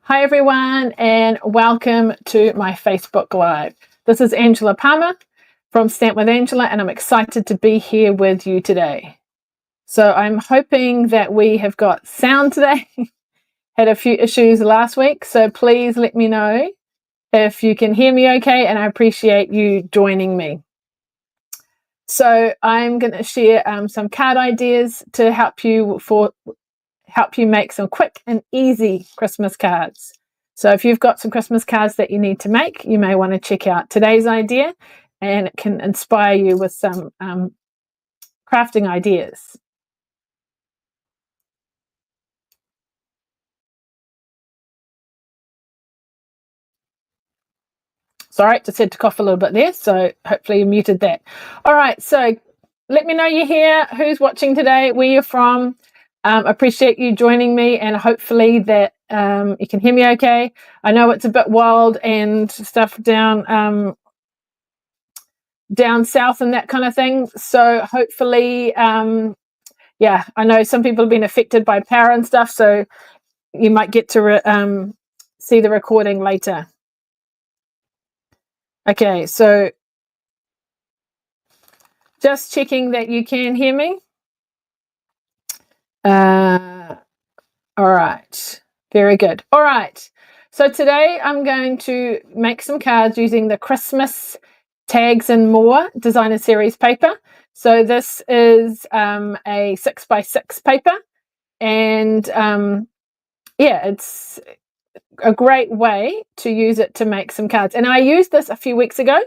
Hi everyone, and welcome to my Facebook Live. This is Angela Palmer from Stamp with Angela, and I'm excited to be here with you today. So I'm hoping that we have got sound today. Had a few issues last week, so please let me know if you can hear me okay, and I appreciate you joining me. So I'm going to share some card ideas to help you make some quick and easy Christmas cards. So if you've got some Christmas cards that you need to make, you may want to check out today's idea, and it can inspire you with some crafting ideas. Sorry, just had to cough a little bit there, so hopefully you muted that. All right, so let me know you're here, who's watching today, where you're from. Appreciate you joining me, and hopefully that you can hear me okay. I know it's a bit wild and stuff down south and that kind of thing, so hopefully yeah, I know some people have been affected by power and stuff, so you might get to see the recording later. Okay, so just checking that you can hear me. All right, very good. All right, so today I'm going to make some cards using the Christmas Tags and More designer series paper. So this is a 6x6 paper, and yeah, it's a great way to use it to make some cards. And I used this a few weeks ago,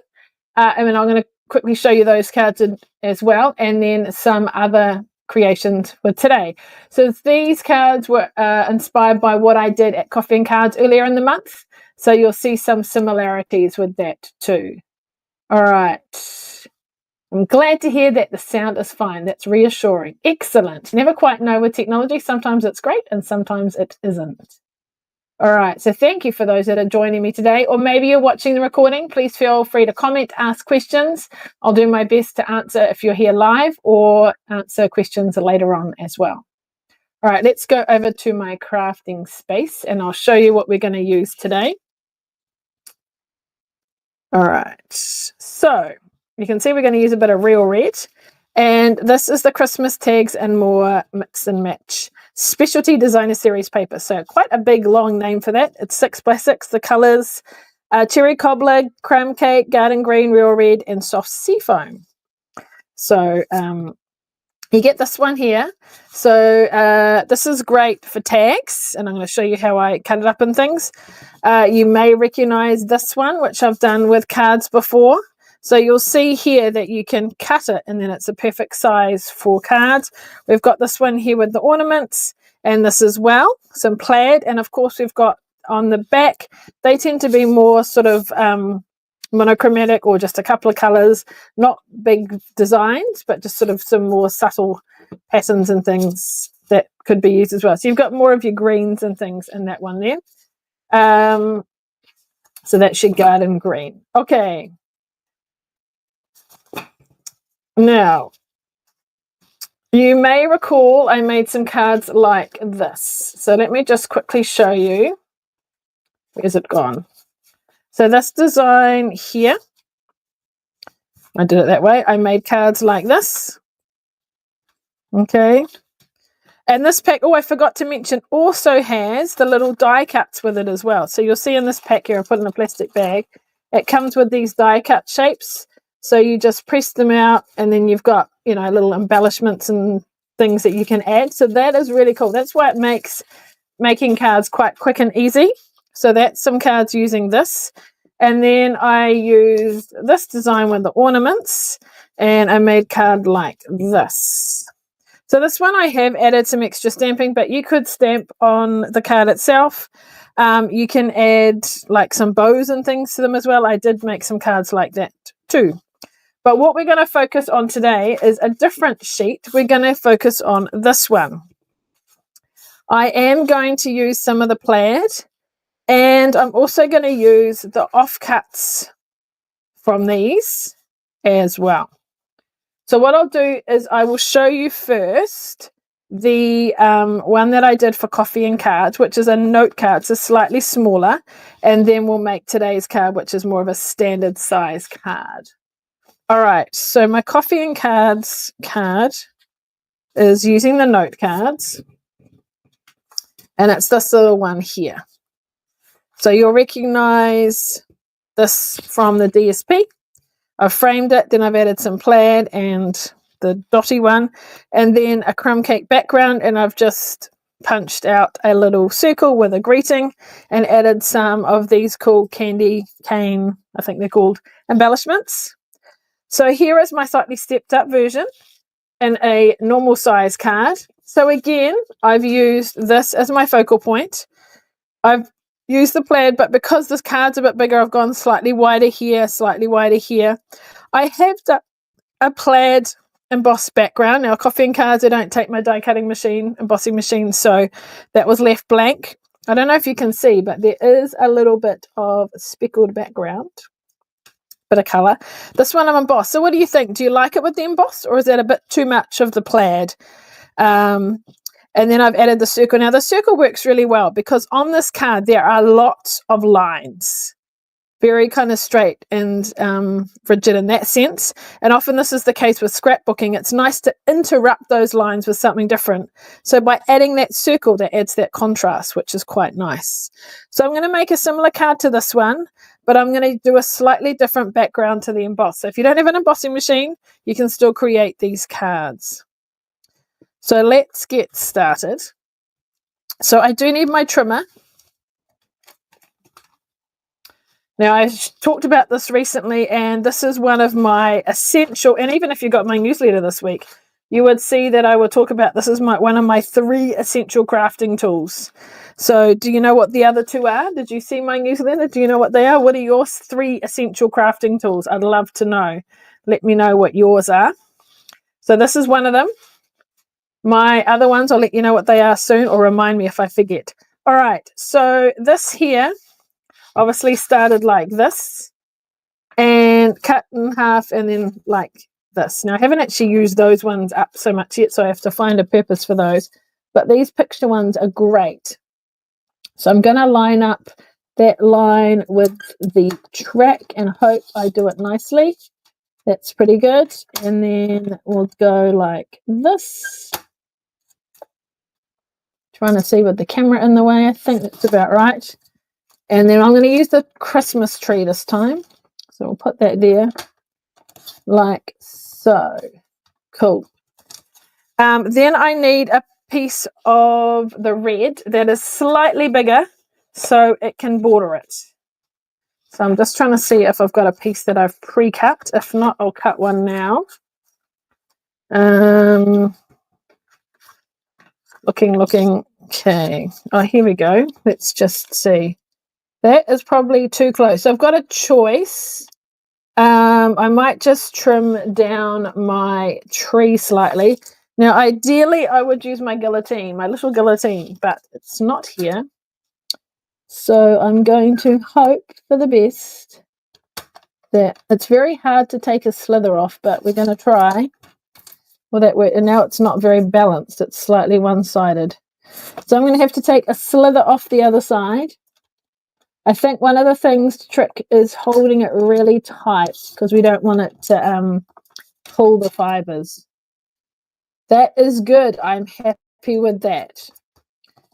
and I'm going to quickly show you those cards as well, and then some other creations for today. So these cards were inspired by what I did at Coffee and Cards earlier in the month, so you'll see some similarities with that too. All right, I'm glad to hear that the sound is fine. That's reassuring. Excellent. Never quite know with technology. Sometimes it's great and sometimes it isn't. All right, so thank you for those that are joining me today, or maybe you're watching the recording. Please feel free to comment, ask questions. I'll do my best to answer if you're here live, or answer questions later on as well. All right, let's go over to my crafting space, and I'll show you what we're going to use today. All right, so you can see we're going to use a bit of real red, and this is the Christmas Tags and More Mix and Match Specialty Designer Series paper. So quite a big long name for that. It's 6x6. The colors cherry cobbler, crumb cake, garden green, real red, and soft seafoam. So you get this one here. So this is great for tags, and I'm going to show you how I cut it up in things. You may recognize this one, which I've done with cards before. So you'll see here that you can cut it, and then it's a perfect size for cards. We've got this one here with the ornaments, and this as well, some plaid, and of course we've got on the back, they tend to be more sort of monochromatic, or just a couple of colors, not big designs, but just sort of some more subtle patterns and things that could be used as well. So you've got more of your greens and things in that one there. So that's your garden green. Okay. Now, you may recall I made some cards like this. So let me just quickly show you. Where's it gone? So this design here, I did it that way. I made cards like this. Okay. And this pack, oh, I forgot to mention, also has the little die cuts with it as well. So you'll see in this pack here, I put in a plastic bag, it comes with these die cut shapes. So you just press them out, and then you've got, you know, little embellishments and things that you can add. So that is really cool. That's why it makes making cards quite quick and easy. So that's some cards using this. And then I used this design with the ornaments, and I made card like this. So this one I have added some extra stamping, but you could stamp on the card itself. You can add like some bows and things to them as well. I did make some cards like that too. But what we're going to focus on today is a different sheet. We're going to focus on this one. I am going to use some of the plaid, and I'm also going to use the offcuts from these as well. So what I'll do is I will show you first the one that I did for coffee and cards, which is a note card, so slightly smaller, and then we'll make today's card, which is more of a standard size card. All right, so my coffee and cards card is using the note cards, and it's this little one here. So you'll recognize this from the DSP. I've framed it, then I've added some plaid and the dotty one, and then a crumb cake background, and I've just punched out a little circle with a greeting and added some of these cool candy cane, I think they're called, embellishments. So here is my slightly stepped up version in a normal size card. So again, I've used this as my focal point. I've used the plaid, but because this card's a bit bigger, I've gone slightly wider here, slightly wider here. I have done a plaid embossed background. Now, coffee and cards, I don't take my die cutting machine, embossing machine, so that was left blank. I don't know if you can see, but there is a little bit of speckled background, bit of colour. This one I'm embossed. So what do you think? Do you like it with the embossed, or is that a bit too much of the plaid? And then I've added the circle. Now, the circle works really well because on this card, there are lots of lines. Very kind of straight and rigid in that sense. And often this is the case with scrapbooking. It's nice to interrupt those lines with something different. So by adding that circle, that adds that contrast, which is quite nice. So I'm going to make a similar card to this one, but I'm going to do a slightly different background to the emboss. So if you don't have an embossing machine, you can still create these cards. So let's get started. So I do need my trimmer. Now, I talked about this recently, and this is one of my essential, and even if you got my newsletter this week, you would see that I would talk about this is one of my 3 essential crafting tools. So do you know what the other 2 are? Did you see my newsletter? Do you know what they are? What are your 3 essential crafting tools? I'd love to know. Let me know what yours are. So this is one of them. My other ones, I'll let you know what they are soon, or remind me if I forget. All right, so this here obviously started like this and cut in half and then like this. Now, I haven't actually used those ones up so much yet, so I have to find a purpose for those. But these picture ones are great. So I'm going to line up that line with the track and hope I do it nicely. That's pretty good. And then we'll go like this. Trying to see with the camera in the way. I think that's about right. And then I'm going to use the Christmas tree this time. So we'll put that there like so. Cool. Then I need a piece of the red that is slightly bigger so it can border it. So I'm just trying to see if I've got a piece that I've pre-cut. If not, I'll cut one now. Looking. Okay. Oh, here we go. Let's just see. That is probably too close. So I've got a choice. I might just trim down my tree slightly. Now, ideally, I would use my guillotine, my little guillotine, but it's not here. So I'm going to hope for the best. That it's very hard to take a slither off, but we're going to try. Well, that way, and now it's not very balanced. It's slightly one-sided. So I'm going to have to take a slither off the other side. I think one of the things to trick is holding it really tight because we don't want it to pull the fibers. That is good. I'm happy with that.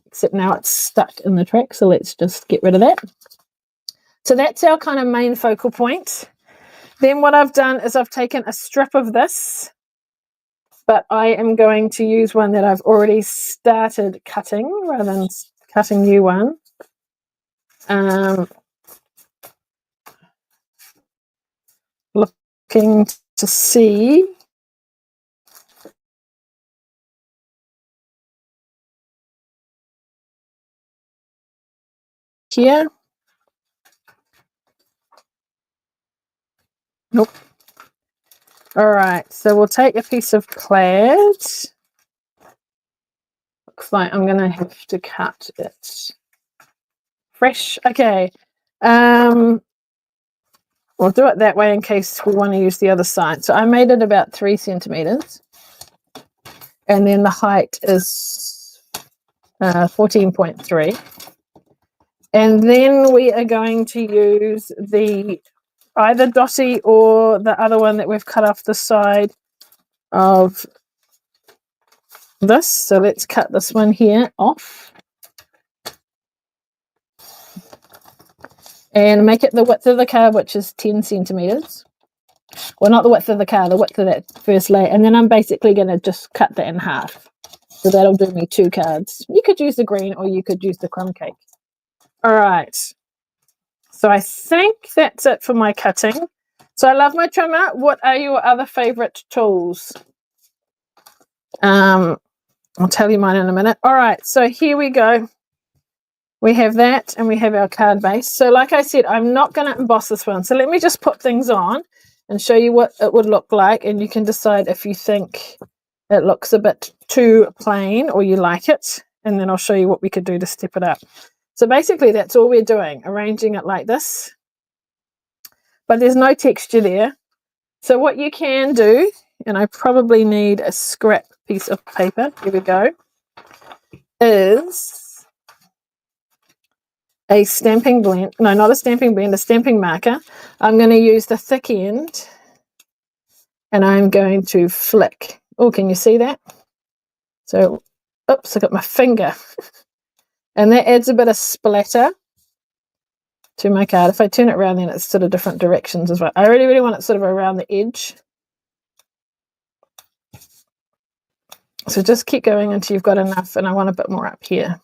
Except now it's stuck in the track, so let's just get rid of that. So that's our kind of main focal point. Then what I've done is I've taken a strip of this, but I am going to use one that I've already started cutting rather than cutting new one. Looking to see here. Nope. All right, so we'll take a piece of plaid. Looks like I'm going to have to cut it fresh. Okay. We'll do it that way in case we want to use the other side. So I made it about 3 centimeters. and then the height is 14.3. And then we are going to use the either dotty or the other one that we've cut off the side of this. So let's cut this one here off and make it the width of the card, which is 10 centimeters. Well, not the width of the card, the width of that first layer. And then I'm basically going to just cut that in half. So that'll do me 2 cards. You could use the green or you could use the crumb cake. All right. So I think that's it for my cutting. So I love my trimmer. What are your other favorite tools? I'll tell you mine in a minute. All right. So here we go. We have that and we have our card base. So like I said, I'm not going to emboss this one. So let me just put things on and show you what it would look like. And you can decide if you think it looks a bit too plain or you like it. And then I'll show you what we could do to step it up. So basically that's all we're doing, arranging it like this. But there's no texture there. So what you can do, and I probably need a scrap piece of paper, here we go, is a stamping blend. No, not a stamping blend, a stamping marker. I'm going to use the thick end and I'm going to flick. Oh, can you see that? So, oops, I got my finger. And that adds a bit of splatter to my card. If I turn it around, then it's sort of different directions as well. I really want it sort of around the edge. So just keep going until you've got enough, and I want a bit more up here.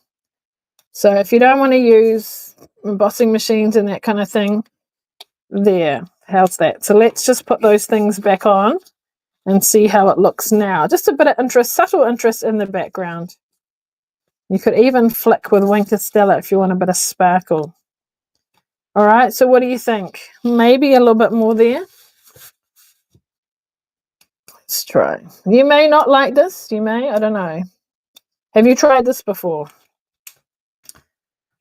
So if you don't want to use embossing machines and that kind of thing, there, how's that? So let's just put those things back on and see how it looks now. Just a bit of interest, subtle interest in the background. You could even flick with Wink Stella if you want a bit of sparkle. All right, so what do you think? Maybe a little bit more there. Let's try. You may not like this. You may, I don't know. Have you tried this before?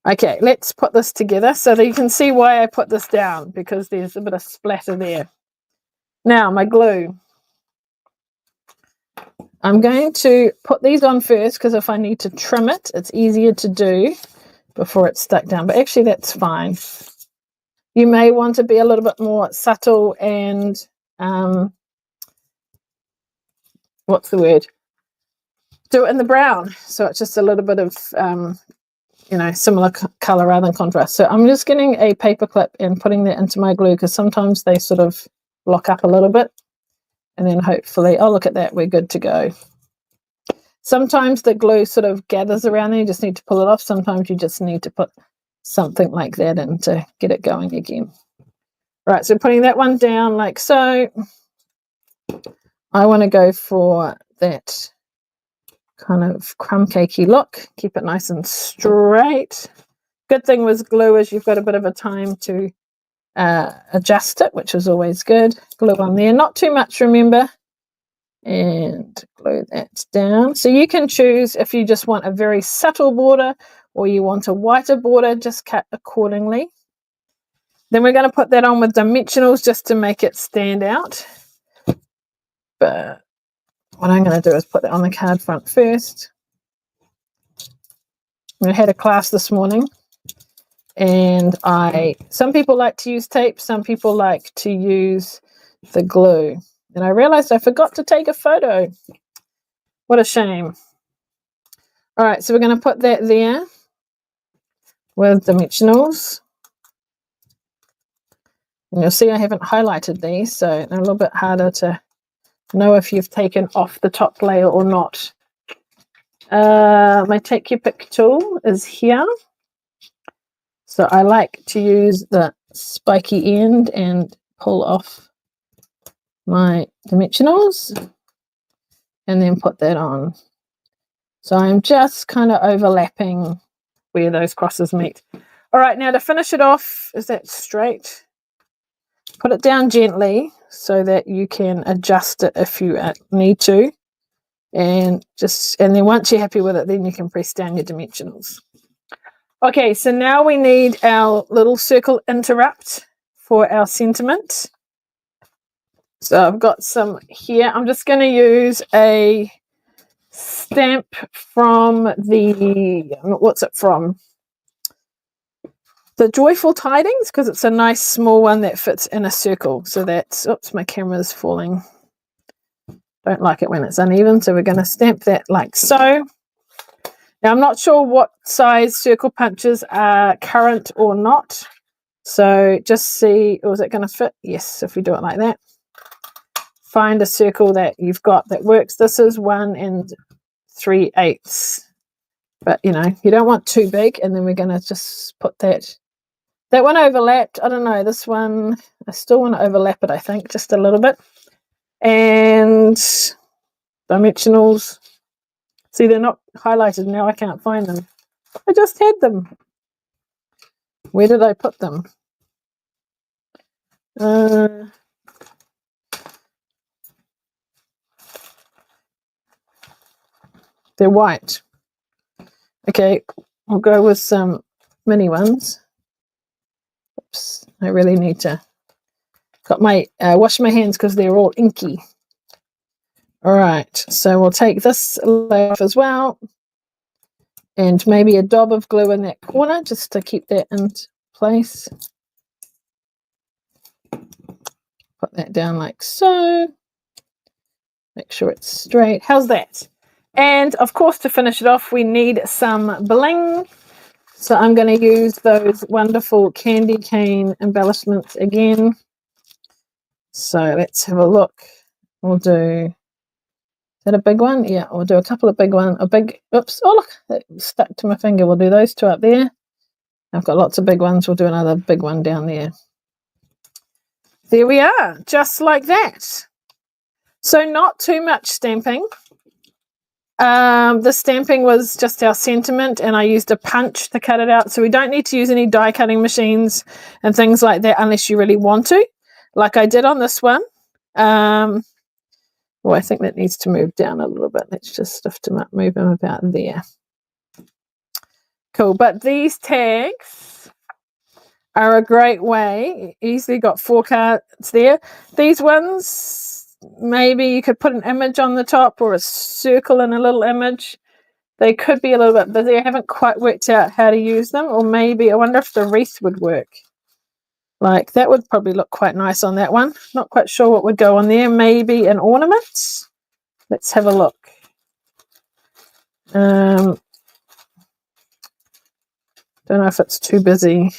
Okay, let's put this together so that you can see why I put this down, because there's a bit of splatter there. Now, my glue. I'm going to put these on first because if I need to trim it, it's easier to do before it's stuck down. But actually, that's fine. You may want to be a little bit more subtle and, what's the word? Do it in the brown. So it's just a little bit of, you know, similar color rather than contrast. So I'm just getting a paper clip and putting that into my glue because sometimes they sort of lock up a little bit. And then hopefully, oh, look at that, we're good to go. Sometimes the glue sort of gathers around there, you just need to pull it off. Sometimes you just need to put something like that in to get it going again. Right, so putting that one down like so. I want to go for that kind of crumb cakey look. Keep it nice and straight. Good thing with glue is you've got a bit of a time to adjust it, which is always good. Glue on there, not too much, remember, and glue that down. So you can choose if you just want a very subtle border or you want a whiter border, just cut accordingly. Then we're going to put that on with dimensionals just to make it stand out. But what I'm going to do is put that on the card front first. I had a class this morning. And some people like to use tape, some people like to use the glue. And I realized I forgot to take a photo. What a shame. All right, so we're going to put that there with dimensionals. And you'll see I haven't highlighted these, so they're a little bit harder to know if you've taken off the top layer or not. My Take Your Pick tool is here. So I like to use the spiky end and pull off my dimensionals and then put that on. So I'm just kind of overlapping where those crosses meet. All right, now to finish it off, is that straight? Put it down gently so that you can adjust it if you need to. And then once you're happy with it, then you can press down your dimensionals. Okay, so now we need our little circle interrupt for our sentiment. So I've got some here. I'm just going to use a stamp from the, what's it from? The Joyful Tidings, because it's a nice small one that fits in a circle. So that's, oops, my camera's falling. Don't like it when it's uneven, so we're going to stamp that like so. Now, I'm not sure what size circle punches are current or not. So just see, is it going to fit? Yes, if we do it like that. Find a circle that you've got that works. This is 1 3/8. But, you know, you don't want too big. And then we're going to just put that. That one overlapped. I don't know. This one, I still want to overlap it, I think, just a little bit. And dimensionals. See, they're not highlighted now. I can't find them. I just had them. Where did I put them? They're white. Okay, I'll go with some mini ones. Oops, I really need to. Got my wash my hands because they're all inky. All right, so we'll take this layer off as well, and maybe a dab of glue in that corner just to keep that in place. Put that down like so. Make sure it's straight. How's that? And of course, to finish it off, we need some bling. So I'm going to use those wonderful candy cane embellishments again. So let's have a look. We'll do, is that a big one? Yeah, we'll do a couple of big ones. A big, oops, oh look, it stuck to my finger. We'll do those two up there. I've got lots of big ones. We'll do another big one down there. There we are, just like that. So not too much stamping. The stamping was just our sentiment, and I used a punch to cut it out. So we don't need to use any die cutting machines and things like that unless you really want to, like I did on this one. Oh, I think that needs to move down a little bit. Let's just lift them up, move them about there. Cool. But these tags are a great way. Easily got 4 cards there. These ones, maybe you could put an image on the top or a circle and a little image. They could be a little bit busy. I haven't quite worked out how to use them. Or maybe, I wonder if the wreath would work. Like, that would probably look quite nice on that one. Not quite sure what would go on there. Maybe an ornament. Let's have a look. Don't know if it's too busy.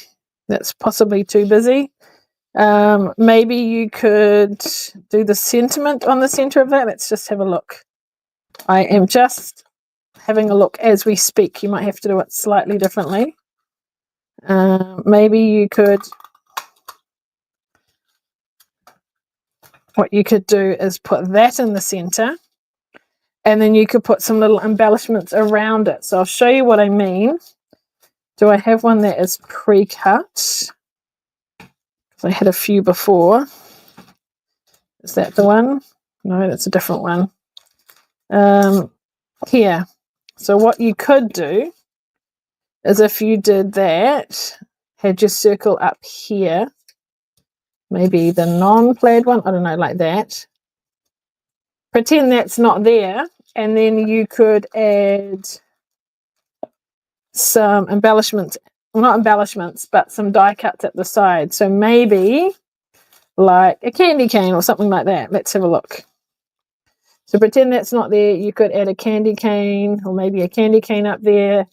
That's possibly too busy. Maybe you could do the sentiment on the center of that. Let's just have a look. I am just having a look as we speak. You might have to do it slightly differently. Maybe you could, what you could do is put that in the center, and then you could put some little embellishments around it. So I'll show you what I mean. Do I have one that is pre-cut? I had a few before. Is that the one? No, that's a different one. Here. So what you could do is, if you did that, had your circle up here, maybe the non-plaid one, I don't know, like that. Pretend that's not there, and then you could add some embellishments. Well, not embellishments, but some die cuts at the side. So maybe like a candy cane or something like that. Let's have a look. So pretend that's not there. You could add a candy cane, or maybe a candy cane up there.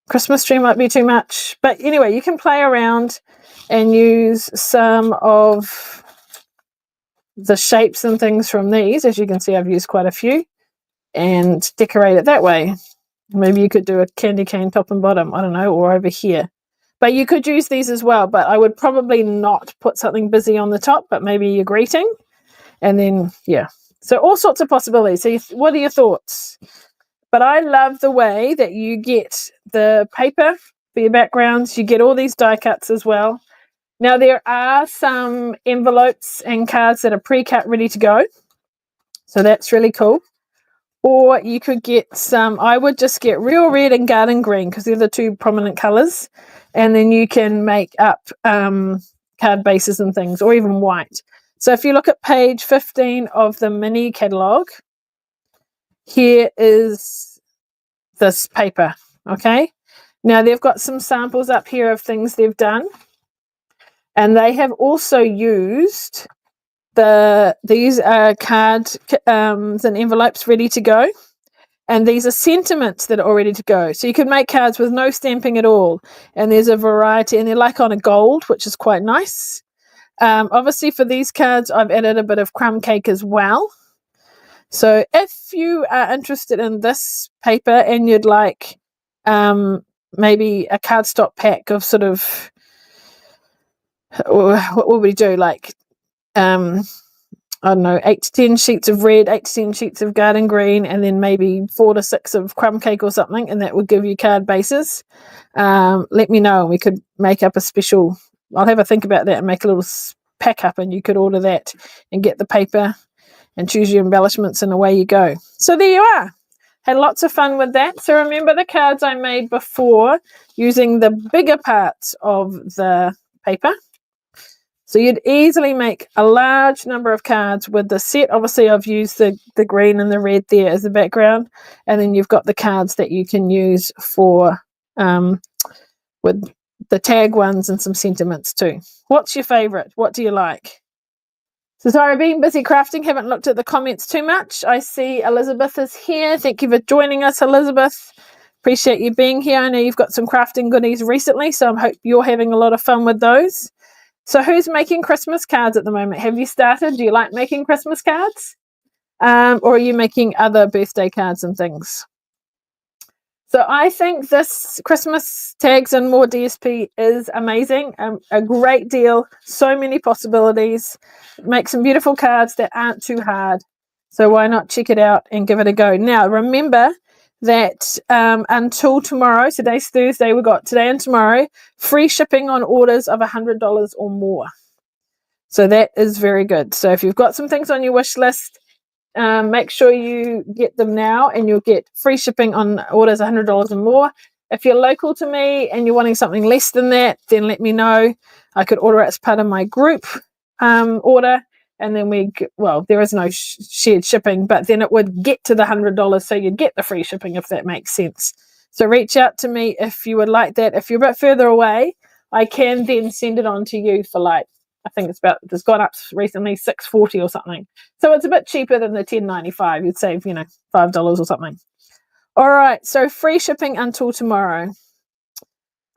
Christmas tree might be too much. But anyway, you can play around and use some of the shapes and things from these. As you can see, I've used quite a few, and decorate it that way. Maybe you could do a candy cane top and bottom, I don't know, or over here. But you could use these as well, but I would probably not put something busy on the top, but maybe your greeting. And then, yeah. So all sorts of possibilities. So what are your thoughts? But I love the way that you get the paper for your backgrounds. You get all these die cuts as well. Now, there are some envelopes and cards that are pre-cut, ready to go. So that's really cool. Or you could get some, I would just get real red and garden green, because they're the two prominent colours. And then you can make up card bases and things, or even white. So if you look at page 15 of the mini catalogue, here is this paper. Okay, now they've got some samples up here of things they've done, and they have also used these are cards and envelopes ready to go, and these are sentiments that are all ready to go. So you can make cards with no stamping at all, and there's a variety, and they're like on a gold, which is quite nice. Obviously for these cards I've added a bit of crumb cake as well. So if you are interested in this paper and you'd like maybe a cardstock pack of sort of, what would we do, like I don't know, 8 to 10 sheets of red, 8 to 10 sheets of garden green, and then maybe 4 to 6 of crumb cake or something, and that would give you card bases. Let me know, and we could make up a special. I'll have a think about that and make a little pack up, and you could order that and get the paper and choose your embellishments, and away you go. So there you are. Had lots of fun with that. So remember the cards I made before using the bigger parts of the paper. So you'd easily make a large number of cards with the set. Obviously, I've used the green and the red there as the background. And then you've got the cards that you can use for with the tag ones and some sentiments too. What's your favourite? What do you like? So sorry, being busy crafting, haven't looked at the comments too much. I see Elizabeth is here. Thank you for joining us, Elizabeth. Appreciate you being here. I know you've got some crafting goodies recently, so I hope you're having a lot of fun with those. So who's making Christmas cards at the moment? Have you started? Do you like making Christmas cards? Or are you making other birthday cards and things? So I think this Christmas Tags and More DSP is amazing. A great deal. So many possibilities. Make some beautiful cards that aren't too hard. So why not check it out and give it a go? Now, remember that until tomorrow, today's Thursday, we've got today and tomorrow, free shipping on orders of $100 or more. So that is very good. So if you've got some things on your wish list, make sure you get them now, and you'll get free shipping on orders $100 or more. If you're local to me and you're wanting something less than that, then let me know. I could order it as part of my group order. And then there is no shared shipping, but then it would get to the $100, so you'd get the free shipping, if that makes sense. So reach out to me if you would like that. If you're a bit further away, I can then send it on to you for I think it's gone up recently, $6.40 or something. So it's a bit cheaper than the $10.95. You'd save, $5 or something. All right, so free shipping until tomorrow.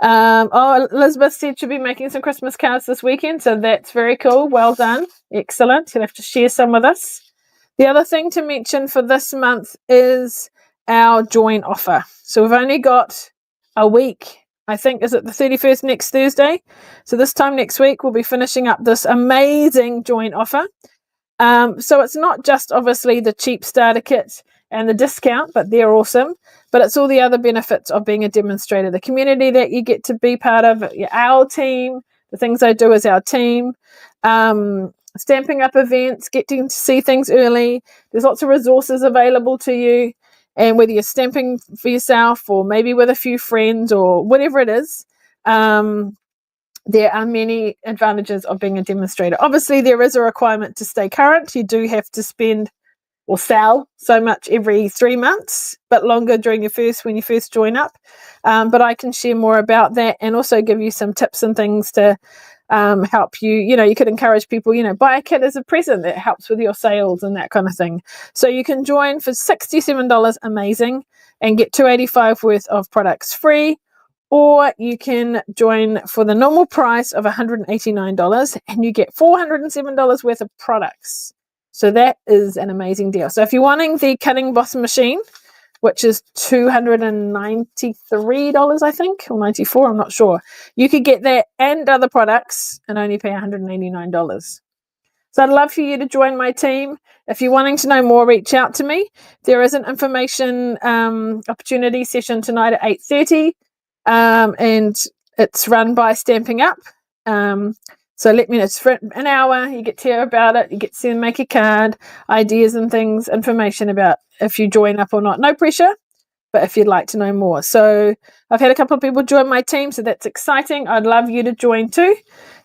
Elizabeth said she'll be making some Christmas cards this weekend, so that's very cool. Well done. Excellent. You'll have to share some with us. The other thing to mention for this month is our join offer. So we've only got a week. I think, is it the 31st next Thursday? So this time next week, we'll be finishing up this amazing join offer. So it's not just obviously the cheap starter kit and the discount, but they're awesome. But it's all the other benefits of being a demonstrator, the community that you get to be part of, our team, the things I do as our team, stamping up events, getting to see things early. There's lots of resources available to you. And whether you're stamping for yourself or maybe with a few friends or whatever it is, there are many advantages of being a demonstrator. Obviously, there is a requirement to stay current. You do have to spend or sell so much every 3 months, but longer when you first join up. But I can share more about that and also give you some tips and things to help you. You could encourage people, buy a kit as a present that helps with your sales and that kind of thing. So you can join for $67, amazing, and get $285 worth of products free. Or you can join for the normal price of $189 and you get $407 worth of products. So that is an amazing deal. So if you're wanting the cutting boss machine, which is $293, I think, or $94, I'm not sure, you could get that and other products and only pay $189. So I'd love for you to join my team. If you're wanting to know more, reach out to me. There is an information opportunity session tonight at 8:30. And it's run by Stamping Up. So let me know. It's for an hour. You get to hear about it. You get to see them make a card, ideas and things, information about if you join up or not. No pressure, but if you'd like to know more. So I've had a couple of people join my team, so that's exciting. I'd love you to join too.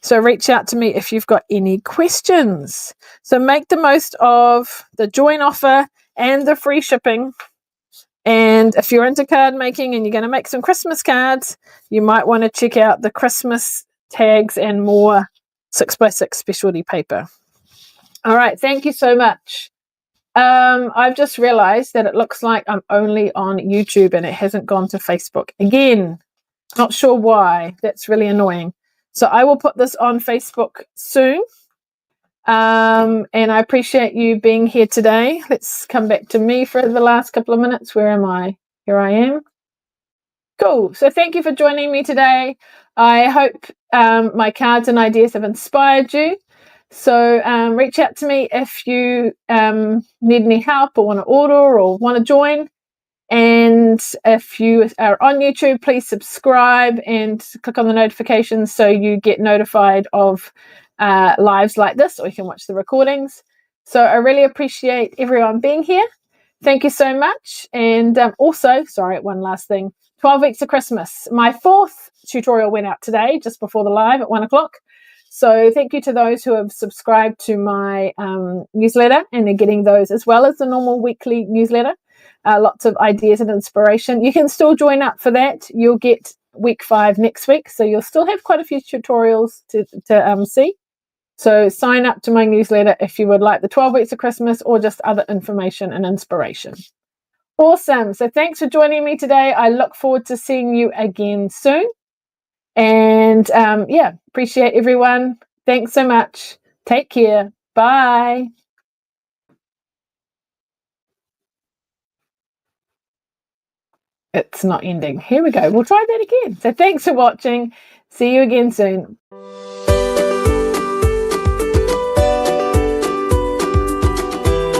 So reach out to me if you've got any questions. So make the most of the join offer and the free shipping. And if you're into card making and you're going to make some Christmas cards, you might want to check out the Christmas Tags and More 6x6 specialty paper. All right, thank you so much. I've just realized that it looks like I'm only on YouTube and it hasn't gone to Facebook again. Not sure why. That's really annoying. So I will put this on Facebook soon. And I appreciate you being here today. Let's come back to me for the last couple of minutes. Where am I? Here I am. Cool. So thank you for joining me today. I hope my cards and ideas have inspired you. So reach out to me if you need any help or want to order or want to join. And if you are on YouTube, please subscribe and click on the notifications so you get notified of lives like this, or you can watch the recordings. So I really appreciate everyone being here. Thank you so much. And also, sorry, one last thing, 12 weeks of Christmas. My 4th tutorial went out today, just before the live at 1 o'clock. So thank you to those who have subscribed to my newsletter, and they're getting those as well as the normal weekly newsletter. Lots of ideas and inspiration. You can still join up for that. You'll get week 5 next week, so you'll still have quite a few tutorials to see. So sign up to my newsletter if you would like the 12 weeks of Christmas or just other information and inspiration. Awesome. So thanks for joining me today. I look forward to seeing you again soon. And yeah, appreciate everyone. Thanks so much. Take care. Bye. It's not ending. Here we go. We'll try that again. So thanks for watching. See you again soon.